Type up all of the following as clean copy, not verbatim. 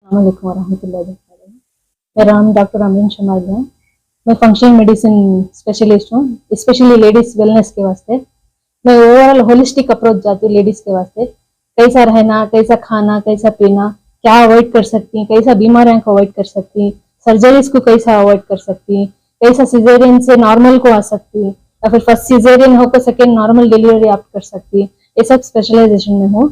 अस्सलामुअलैकुम वरहमतुल्लाहि वबरकातुहू। मेरा नाम डॉक्टर अमरीन शमाइल है। मैं फंक्शनल मेडिसिन स्पेशलिस्ट हूँ, स्पेशली लेडीज वेलनेस के वास्ते। मैं ओवरऑल होलिस्टिक अप्रोच जाती हूँ लेडीज के वास्ते। कैसा रहना, कैसा खाना, कैसा पीना, क्या अवॉइड कर सकती, कैसा बीमारियां को अवॉइड कर सकती, सर्जरीज को कैसा अवॉइड कर सकती, कैसा सिजेरियन से नॉर्मल को आ सकती, या फिर फर्स्ट सिजेरियन होकर सेकेंड नॉर्मल डिलीवरी आप कर सकती, ये सब स्पेशलाइजेशन में हूँ।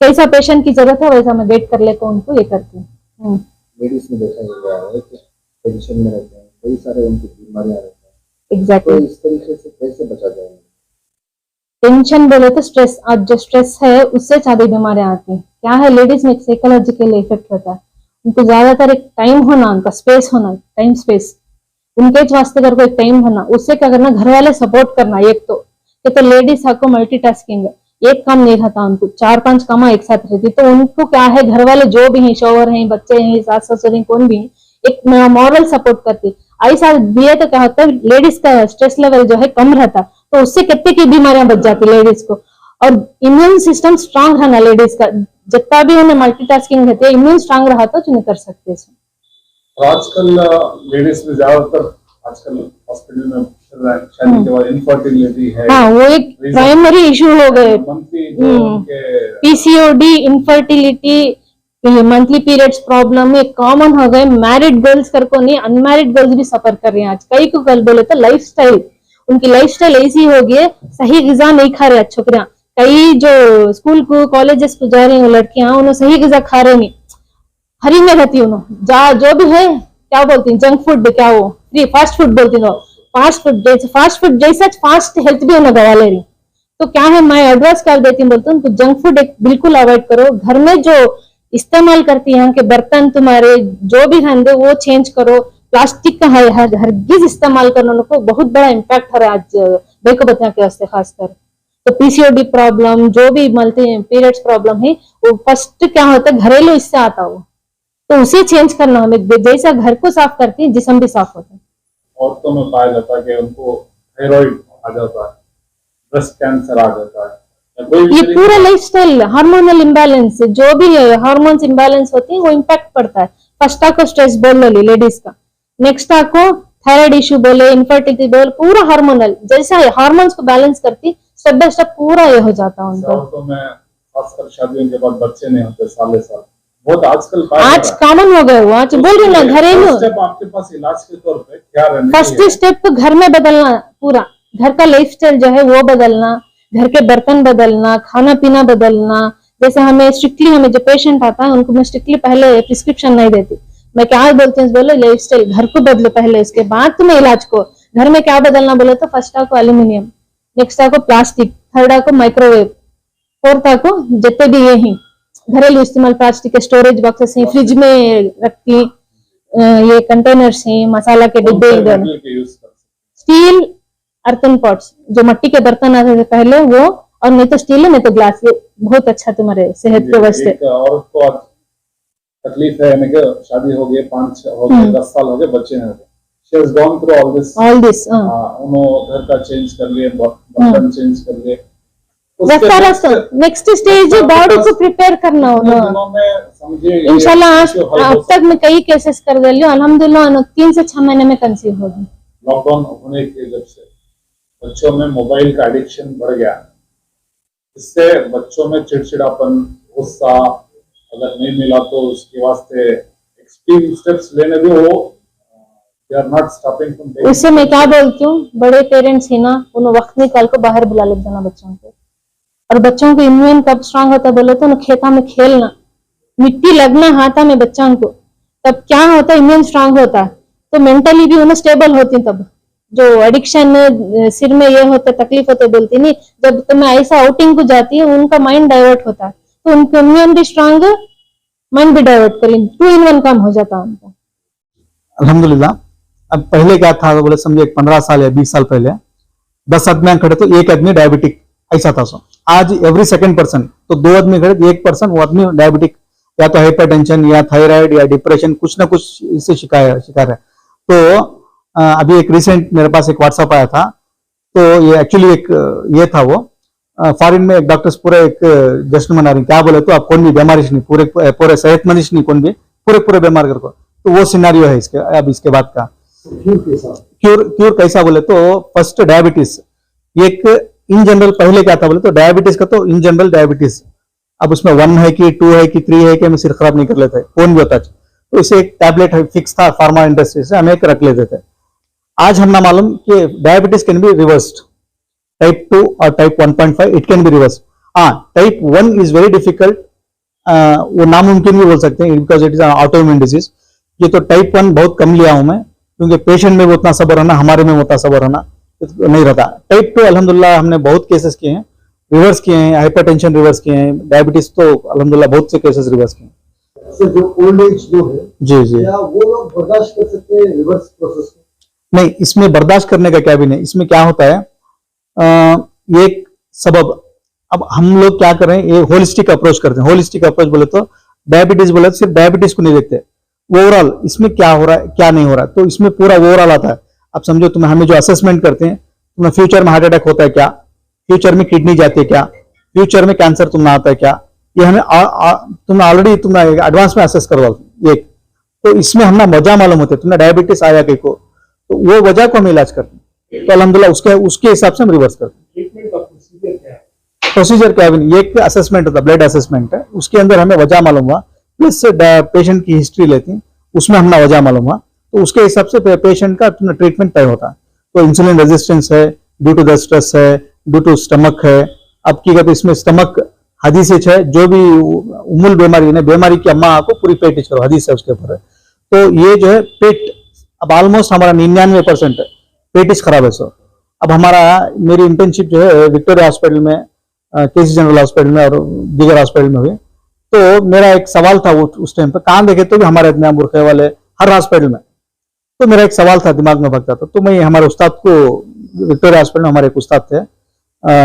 कैसा पेशेंट की जरूरत है वैसा मैं वेट कर लेकर उनको ये करती हूँ। लेडीज में देखा गया है कि टेंशन में रहते हैं, कई सारे उनको बीमारियां रहती हैं। एग्जैक्टली। तो इस तरीके से कैसे बचा जाएगा? टेंशन बोले तो स्ट्रेस, आज जो स्ट्रेस है उससे ज्यादा बीमारियां आती हैं। क्या है, लेडीज में एक साइकोलॉजिकल इफेक्ट होता है। उनको ज्यादातर एक टाइम होना, उनका स्पेस होना, टाइम स्पेस, उनके वास्ते अगर कोई टाइम होना, उससे क्या करना, घर वाले सपोर्ट करना। एक तो लेडीज को मल्टीटास्किंग, एक काम नहीं रहता उनको, 4-5 काम एक साथ रहती। तो उनको क्या है, घर वाले जो भी हैं, शोहर हैं, बच्चे हैं, सास ससुर हैं, कौन भी है, एक मॉरल सपोर्ट करती। ऐसा दिए तो क्या होता है, लेडीज का स्ट्रेस लेवल जो है कम रहता, तो उससे कितने की बीमारियां बच जाती लेडीज को। और इम्यून सिस्टम स्ट्रांग रहना लेडीज का, जितना भी उन्हें मल्टीटास्किंग रहती है, इम्यून स्ट्रांग रहा तो नहीं कर सकते इसमें। आजकल लेडीज में ज्यादातर आजकल हॉस्पिटल में शादी के बाद इनफर्टिलिटी है। हाँ, वो एक प्राइमरी इशू हो गए। PCOD, infertility, monthly periods problem एक कॉमन हो गए। मैरिड गर्ल्स कर को नहीं, अनमैरिड गर्ल्स भी सफर कर रही हैं आज। कई को कल बोले तो लाइफस्टाइल, उनकी लाइफस्टाइल ऐसी हो गई है, सही गिजा नहीं खा रहे छोकरियां। कई जो स्कूल को कॉलेजेस को जा रही हैं लड़कियां, उन्हें सही गिजा खा रहे नहीं, हरी में रहती हूँ जो भी है, क्या बोलती हैं, जंक फूड, क्या वो फास्ट फूड बोलती हूँ, फास्ट फूड जैसा फास्ट हेल्थ भी उन्हें गवा ले रही। तो क्या है, मैं एडवाइस कर देती हूँ, बोलती हूँ जंक फूड एक बिल्कुल अवॉइड करो। घर में जो इस्तेमाल करती हैं के बर्तन तुम्हारे जो भी रहते वो चेंज करो। प्लास्टिक का हरगिज इस्तेमाल करना, उनको बहुत बड़ा इम्पैक्ट हो रहा है आज बेको बच्चा के वास्ते खासकर। तो पीसीओडी प्रॉब्लम, जो भी मल्टी पीरियड्स प्रॉब्लम है, वो फर्स्ट क्या होता है, घरेलू इससे आता हो, तो उसे चेंज करना हमें। जैसा घर को साफ करती है, जिस्म भी साफ होता है। औरतों में पाया जाता है कि उनको थायराइड आ जाता है, ब्रेस्ट कैंसर आ जाता है, ये पूरा लाइफस्टाइल हार्मोनल इम्बैलेंस, जो भी हार्मोन्स इम्बैलेंस होती है वो इम्पैक्ट पड़ता है। फर्स्ट को स्ट्रेस बोल लो लेडीज का, नेक्स्ट को थायराइड इश्यू बोले, इनफर्टिलिटी बोले, पूरा हार्मोनल जैसा हार्मोन्स को बैलेंस करती, स्टेप बाय स्टेप पूरा ये हो जाता है उनको। औरतों में खासकर शादियों के बाद बच्चे नहीं होते साले साल, बहुत आजकल आज कॉमन हो गए वो। आज बोल रही ना, घरेलू आपके पास इलाज के तौर पे क्या रहना? फर्स्ट स्टेप तो घर में बदलना, पूरा घर का लाइफस्टाइल जो है वो बदलना, घर के बर्तन बदलना, खाना पीना बदलना। जैसे हमें स्ट्रिक्टली, हमें जो पेशेंट आता है उनको मैं स्ट्रिक्टली पहले प्रिस्क्रिप्शन नहीं देती। मैं क्या बोलती हूँ, बोलो लाइफस्टाइल घर को बदलो पहले, उसके बाद तुम्हें इलाज को। घर में क्या बदलना बोले तो फर्स्ट को एल्यूमिनियम, नेक्स्ट को प्लास्टिक, थर्ड को माइक्रोवेव, फोर्थ को जितने भी ये ही घरेलू इस्तेमाल प्लास्टिक के स्टोरेज बॉक्सेस हैं, फ्रिज में रखती ये कंटेनर्स हैं, मसाला के डिब्बे, इधर स्टील अर्थन पॉट्स, जो मिट्टी के बर्तन आते थे पहले वो, और नहीं तो स्टील है नहीं तो ग्लास, ये बहुत अच्छा तुम्हारे सेहत के वास्ते। औरत को आज तकलीफ है, यानी कि शादी हो गई, 5 हो गए, 10 साल हो गए, बच्चे नहीं हो गए, she has gone through all this उन्होंने घर का चेंज कर लिए, बर्तन चेंज कर लिए, नेक्स्ट स्टेज बॉडी को प्रिपेयर करना होगा। इंशाल्लाह अब तक मैं कई केसेस कर दे लियो, अल्हम्दुलिल्लाह 3 से 6 महीने में कंसीव होगी। लॉकडाउन होने के जब से बच्चों में मोबाइल का एडिक्शन बढ़ गया, इससे बच्चों में चिड़चिड़ापन, गुस्सा, अगर नहीं मिला तो उसके वास्ते एक्सट्रीम स्टेप्स लेने भी वो they are not stopping from. उससे मैं क्या बोलती हूँ, बड़े पेरेंट्स ही ना, उन्हें वक्त निकाल को बाहर बुला ले जाना बच्चों को। और बच्चों को इम्यून कब स्ट्रांग होता बोले तो खेता में खेलना, मिट्टी लगना हाथा में बच्चों को, तब क्या होता है, इम्यून स्ट्रांग होता है। तो मेंटली भी उन्हें स्टेबल होती, तब जो एडिक्शन सिर में ये होता तकलीफ होते बोलती नहीं, जब तुम्हें ऐसा आउटिंग को जाती है उनका माइंड डाइवर्ट होता है, तो उनका इम्यून भी स्ट्रांग, माइंड भी डाइवर्ट करें, 2 in 1 काम हो जाता है उनका। अल्हम्दुलिल्लाह। अब पहले क्या था तो बोले समझे 15 साल या 20 साल पहले 10 आदमी खड़े तो 1 आदमी डायबिटिक, ऐसा था। सो आज एवरी सेकंड पर्सन, तो 2 आदमी खड़े 1 पर्सन वो आदमी डायबिटिक, या तो हाइपरटेंशन या थायराइड या डिप्रेशन, कुछ ना कुछ इससे शिकार है। तो अभी एक रिसेंट मेरे पास एक व्हाट्सएप आया था, तो ये एक्चुअली एक ये था वो फॉरेन में डॉक्टर्स पूरे एक जश्न मना रहे हैं, क्या बोले तो आप कौन भी बीमारी नहीं, पूरे पूरे सेहतमंद नहीं, कौन भी पूरे पूरे बीमार कर को, तो वो सिनारियो है इसके अब इसके बाद का। क्योर कैसा बोले तो फर्स्ट डायबिटीज, एक इन जनरल पहले क्या था बोले तो डायबिटीज का तो इन जनरल डायबिटीज, अब उसमें 1 है कि 2 है कि 3 है कि हमें सिर खराब नहीं कर लेते, कौन भी होता है, तो इसे एक टैबलेट फिक्स था फार्मा इंडस्ट्री से, हमें एक रख लेते थे। आज हम ना मालूम कि diabetes can be reversed, type 2 और type 1.5 it can be reverse. हाँ, टाइप 1 इज वेरी डिफिकल्ट, वो नामुमकिन भी बोल सकते हैं because it is autoimmune disease. ये तो टाइप 1 बहुत कम लिया हूं मैं, क्योंकि पेशेंट में वो उतना सब्र होना, हमारे में उतना सब्र होना नहीं रहता। टाइप 2 अल्हम्दुलिल्लाह हमने बहुत केसेस किए हैं, रिवर्स किए हैं, हाइपरटेंशन रिवर्स किए हैं, डायबिटीज तो अल्हम्दुलिल्लाह बहुत से केसेस रिवर्स किए हैं। जो ओल्ड एज जो है, जी जी, क्या वो लोग बर्दाश्त कर सकते हैं रिवर्स प्रोसेस को? नहीं, इसमें बर्दाश्त करने का क्या भी नहीं। इसमें क्या होता है, एक सबब, अब हम लोग क्या कर रहे हैं, ये होलिस्टिक अप्रोच करते हैं। होलिस्टिक अप्रोच बोले तो डायबिटीज बोले तो सिर्फ डायबिटीज को नहीं देखते, ओवरऑल इसमें क्या हो रहा है क्या नहीं हो रहा है, तो इसमें पूरा ओवरऑल आता है। अब समझो तुम्हें, हमें जो असेसमेंट करते हैं, तुम्हें फ्यूचर में हार्ट अटैक होता है क्या, फ्यूचर में किडनी जाती है क्या, फ्यूचर में कैंसर तुम्हें आता है क्या, ये हमें तुमने ऑलरेडी तुमने एडवांस में असेस करवा एक, तो इसमें हमें वजह मालूम होती है, तुमने डायबिटीज आया कहीं को, तो वो वजह को हम इलाज करते हैं, तो अल्हम्दुलिल्लाह उसके हिसाब से हम रिवर्स करते हैं। ट्रीटमेंट का प्रोसीजर क्या है? प्रोसीजर क्या है, एक असेसमेंट होता है, ब्लड असेसमेंट है, उसके अंदर हमें वजह मालूम हुआ, प्लस पेशेंट की हिस्ट्री लेती, उसमें हमें वजह मालूम हुआ, तो उसके हिसाब से पेशेंट का ट्रीटमेंट तय होता है। तो इंसुलिन रेजिस्टेंस है, ड्यू टू द स्ट्रेस है, ड्यू टू स्टमक है, अब की कहते इसमें स्टमक हदीस है, जो भी उमुल बीमारी है, बीमारी की अम्मा को पूरी पेट करो, हदीस है उसके ऊपर है। तो ये जो है पेट, अब ऑलमोस्ट हमारा 99% पेट खराब है। सो अब हमारा, मेरी इंटर्नशिप जो है विक्टोरिया हॉस्पिटल में, केसी जनरल हॉस्पिटल में और दीगर हॉस्पिटल में हुई, तो मेरा एक सवाल था उस टाइम पे, कहाँ देखे तो भी हमारे इतने मूर्खे वाले हर हॉस्पिटल में, तो मेरा एक सवाल था दिमाग में भगता था, तो मैं हमारे उस्ताद को, विक्टोरिया हॉस्पिटल में हमारे एक उस्ताद थे,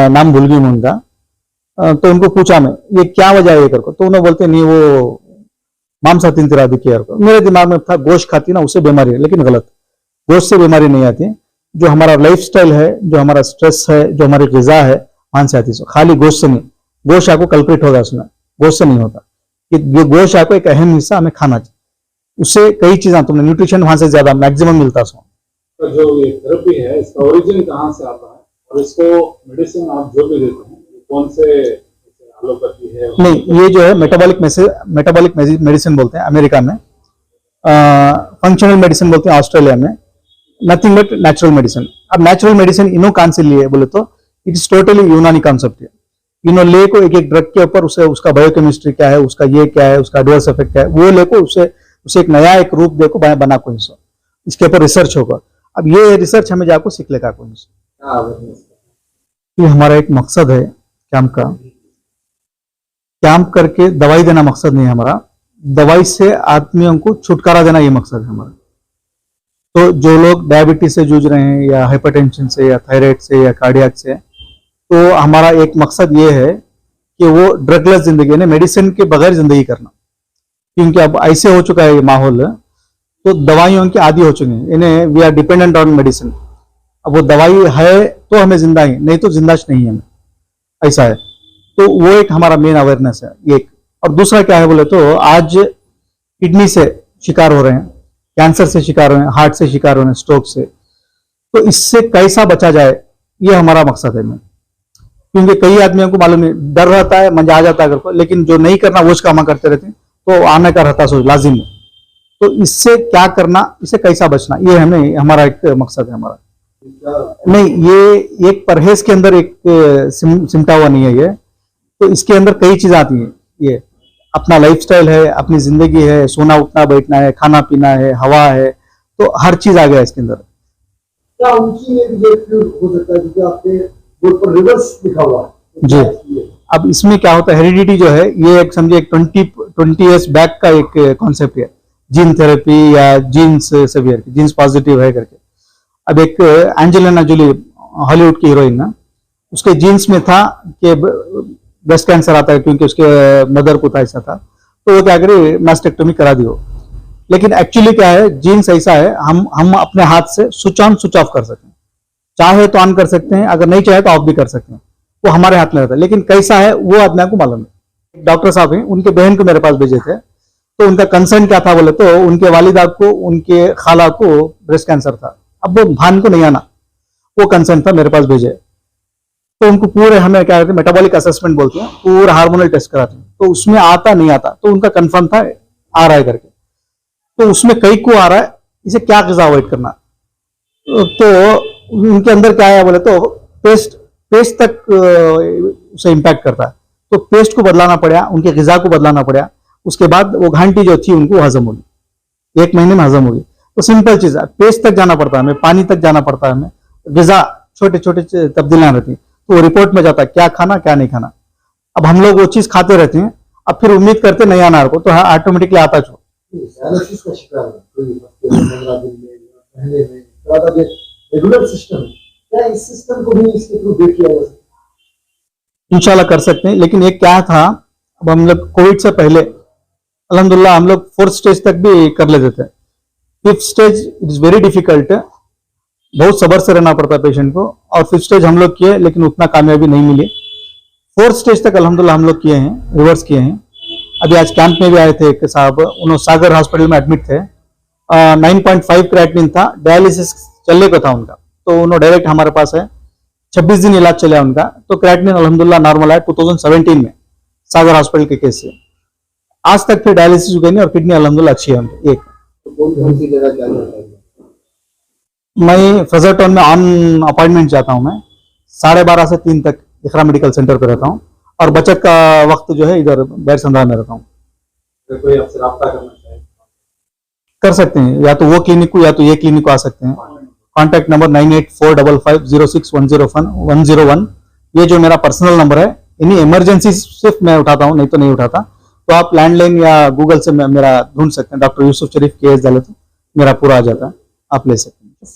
नाम भूल गई मैं उनका, तो उनको पूछा मैं ये क्या वजह है ये करको, तो उन्होंने बोलते नहीं वो मांसा तिंतिरा दिखी है। मेरे दिमाग में था गोश्त खाती ना उससे बीमारी है, लेकिन गलत, गोश्त से बीमारी नहीं आती, जो हमारा लाइफस्टाइल है, जो हमारा स्ट्रेस है, जो हमारी ग़िज़ा है, वहां से आती है। खाली गोश्त से नहीं, गोश्त आपको कल्प्रिट होगा उसमें, गोश्त से नहीं होता, ये गोश्त आपको एक अहम हिस्सा हमें खाना चाहिए, उससे कई चीजें तुमने न्यूट्रिशन वहां से ज्यादा मैक्सिमम मिलता है। तो जो ये थेरेपी है, इसका ओरिजिन कहाँ से आता है, और इसको मेडिसिन आप जो भी देते हैं कौन से एलोपैथी है? नहीं, ये जो है मेटाबॉलिक मेडिसिन बोलते हैं अमेरिका में, फंक्शनल मेडिसिन बोलते हैं ऑस्ट्रेलिया में, नथिंग बट नेचुरल मेडिसिन। अब नेचुरल मेडिसिन इनो कहाँ से लिए बोले तो इट इज टोटली यूनानी कॉन्सेप्ट है। इनो ले को एक एक ड्रग के ऊपर उसे उसका बायोकेमिस्ट्री क्या है, उसका ये क्या है, उसका एडवर्स इफेक्ट क्या है, वो लेको उसे एक नया एक रूप देखो बना कोई सो, इसके ऊपर रिसर्च होगा। अब ये रिसर्च हमें जाको सीख लेगा कोई सो, ये हमारा एक मकसद है कैंप का। कैंप करके दवाई देना मकसद नहीं है हमारा, दवाई से आदमियों को छुटकारा देना ये मकसद है हमारा। तो जो लोग डायबिटीज से जूझ रहे हैं या हाइपरटेंशन से या थायराइड से या कार्डियक से, तो हमारा एक मकसद ये है कि वो ड्रगलेस जिंदगी, यानी मेडिसिन के बगैर जिंदगी करना, क्योंकि अब ऐसे हो चुका है ये माहौल, तो दवाइयों के आदी हो चुके हैं, इन्हें we are dependent on medicine. अब वो दवाई है तो हमें जिंदा ही, नहीं तो जिंदाश नहीं है हमें, ऐसा है। तो वो एक हमारा मेन अवेयरनेस है एक। और दूसरा क्या है बोले तो आज किडनी से शिकार हो रहे हैं, कैंसर से शिकार हो रहे हैं, हार्ट से शिकार हो रहे हैं, स्ट्रोक से, तो इससे कैसा बचा जाए ये हमारा मकसद है। क्योंकि कई आदमियों को मालूम नहीं, डर रहता है, मजा आ जाता है अगर को, लेकिन जो नहीं करना वो काम करते रहते हैं, तो आने का रहता सोच लाजिम है। तो इससे क्या करना, इससे कैसा बचना, ये हमें हमारा एक मकसद है हमारा। नहीं, ये एक परहेज के अंदर एक सिमटा हुआ नहीं है ये, तो इसके अंदर कई चीजें आती हैं। ये अपना लाइफस्टाइल है, अपनी जिंदगी है, सोना उठना बैठना है, खाना पीना है, हवा है, तो हर चीज आ गया इसके अंदर। क्या उनकी में भी हो सकता है क्योंकि आपके बोर्ड पर रिवर्स लिखा हुआ है जी। अब इसमें क्या होता है, हेरिडिटी जो है ये एक समझे एक 20 इयर्स बैक का एक कॉन्सेप्ट है, जीन थेरेपी या जीन्स सेवियर, जीन्स पॉजिटिव है करके। अब एक एंजेलिना जोली हॉलीवुड की हीरोइन ना, उसके जीन्स में था कि ब्रेस्ट कैंसर आता है, क्योंकि उसके मदर को था ऐसा था, तो वो क्या करे मास्टेक्टोमी करा दियो। लेकिन एक्चुअली क्या है, जीन्स ऐसा है, हम अपने हाथ से स्विच ऑन स्विच ऑफ कर सकते हैं, चाहे तो ऑन कर सकते हैं, अगर नहीं चाहे तो ऑफ भी कर सकते हैं। वो हमारे हाथ में रहता है, लेकिन कैसा है वो आदमी को मालूम है। डॉक्टर साहब हैं, उनके बहन को मेरे पास भेजे थे, तो उनका कंसर्न क्या था बोले तो उनके वालिदा को, उनके खाला को ब्रेस्ट कैंसर था। अब वो भान को नहीं आना, वो कंसर्न था, मेरे पास भेजे। तो उनको पूरे हमें क्या कहते हैं मेटाबॉलिक असेसमेंट बोलते हैं, पूरा हार्मोनल टेस्ट कराते हैं, तो उसमें आता नहीं आता, तो उनका कंफर्म था आ रहा है करके। तो उसमें कई को आ रहा है, इसे क्या ग़िज़ा अवॉइड करना। तो उनके अंदर क्या है बोले तो पेस्ट तक उसे इम्पैक्ट करता है, तो पेस्ट को बदलाना पड़ा, उनके ग़िज़ा को बदलाना पड़ा। उसके बाद वो घंटी जो थी उनको हजम होगी, 1 महीने में हजम होगी। तो सिंपल चीज है, पेस्ट तक जाना पड़ता है हमें, पानी तक जाना पड़ता है हमें, ग़िज़ा छोटे छोटे तब्दीलियां रहती हैं, तो वो रिपोर्ट में जाता है क्या खाना क्या नहीं खाना। अब हम लोग वो चीज खाते रहते हैं, अब फिर उम्मीद करते नहीं आना को, तो ऑटोमेटिकली आता छो। डायलिसिस का शिकार है कोई हफ्ते में, 15 दिन में, महीने में, थोड़ा सा रेगुलर सिस्टम है, क्या इस सिस्टम को भी इसके थ्रू देख किया जा सकता है? इंशाल्लाह कर सकते हैं, लेकिन एक क्या था, अब हम लोग कोविड से पहले अल्हम्दुलिल्लाह हम लोग 4th स्टेज तक भी कर लेते थे। 5th stage it is very difficult, बहुत सब्र से रहना पड़ता है पेशेंट को, और 5th स्टेज हम लोग किए लेकिन उतना कामयाबी नहीं मिली। 4th स्टेज तक अल्हम्दुलिल्लाह हम लोग किए हैं, रिवर्स किए हैं। अभी आज कैंप में भी आए थे एक साहब, उन्होंने सागर हॉस्पिटल में एडमिट थे, 9.5 क्रिएटिनिन था, डायलिसिस चलने को था उनका, तो उन्होंने डायरेक्ट हमारे पास है, 26 दिन इलाज चला उनका, तो क्रिएटिनिन अल्हम्दुलिल्लाह नॉर्मल है 2017 में सागर हॉस्पिटल के केस से। आज तक फिर डायलिसिस हुई नहीं, और किडनी अल्हम्दुलिल्लाह अच्छी है उनकी। एक तो कौन सी जगह क्या करता है? मैं फ्रेजरटाउन में ऑन अपॉइंटमेंट जाता हूँ, मैं 12:30 से 3 तक इकरा मेडिकल सेंटर पे रहता हूँ, और बचत का वक्त जो है इधर बैर संद्रा में रहता हूँ। अगर कोई आपसे राब्ता करना चाहे कर सकते हैं, या तो वो क्लिनिक को या तो ये क्लिनिक को आ सकते हैं। Contact number 9845560101। ये जो मेरा पर्सनल नंबर है, इन्हीं इमरजेंसी सिर्फ मैं उठाता हूँ, नहीं तो नहीं उठाता। तो आप लैंडलाइन या गूगल से मेरा ढूंढ सकते हैं, डॉक्टर यूसुफ शरीफ KS डाले तो मेरा पूरा आ जाता है, आप ले सकते हैं।